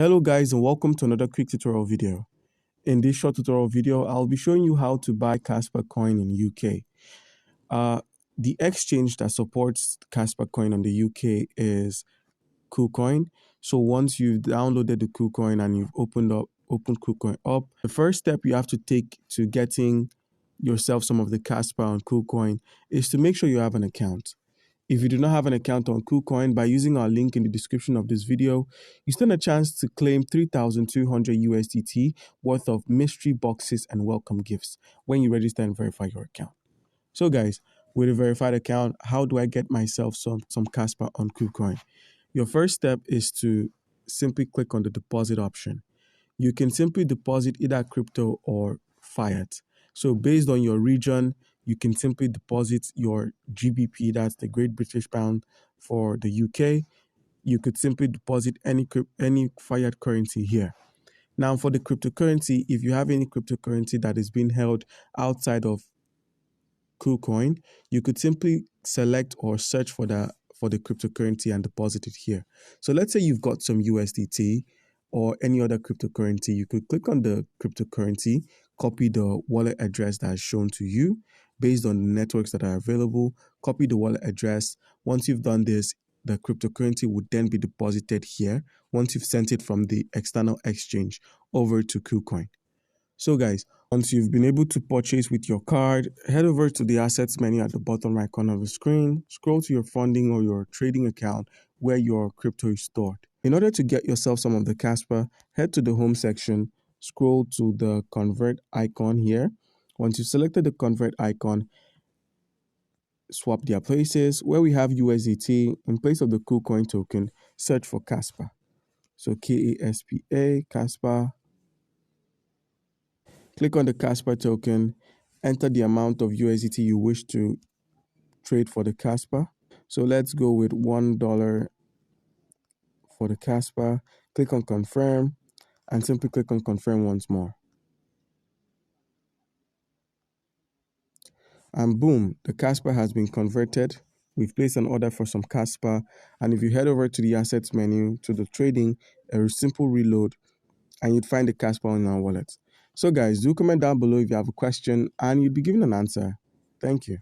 Hello guys, and welcome to another quick tutorial video. In this short tutorial video, I'll be showing you how to buy Kaspa Coin in UK. The exchange that supports Kaspa Coin on the UK is KuCoin. So once you've downloaded the KuCoin and you've opened KuCoin up, the first step you have to take to getting yourself some of the Kaspa on KuCoin is to make sure you have an account. If you do not have an account on KuCoin, by using our link in the description of this video, you stand a chance to claim 3,200 USDT worth of mystery boxes and welcome gifts when you register and verify your account. So guys, with a verified account, how do I get myself some Kaspa on KuCoin? Your first step is to simply click on the deposit option. You can simply deposit either crypto or fiat. So based on your region, you can simply deposit your GBP, that's the Great British Pound for the UK. You could simply deposit any fiat currency here. Now for the cryptocurrency, if you have any cryptocurrency that is being held outside of KuCoin, you could simply select or search for the cryptocurrency and deposit it here. So let's say you've got some USDT or any other cryptocurrency. You could click on the cryptocurrency, copy the wallet address that is shown to you based on the networks that are available, copy the wallet address. Once you've done this, the cryptocurrency would then be deposited here once you've sent it from the external exchange over to KuCoin. So guys, once you've been able to purchase with your card, head over to the assets menu at the bottom right corner of the screen, scroll to your funding or your trading account where your crypto is stored. In order to get yourself some of the Kaspa, head to the home section, scroll to the convert icon here. Once you've selected the convert icon, swap their places. Where we have USDT, in place of the KuCoin token, search for Kaspa. So Kaspa, Kaspa. Click on the Kaspa token, enter the amount of USDT you wish to trade for the Kaspa. So let's go with $1 for the Kaspa. Click on confirm and simply click on confirm once more. And boom, the Kaspa has been converted. We've placed an order for some Kaspa. And if you head over to the assets menu, to the trading, a simple reload, and you'd find the Kaspa on our wallet. So guys, do comment down below if you have a question and you'll be given an answer. Thank you.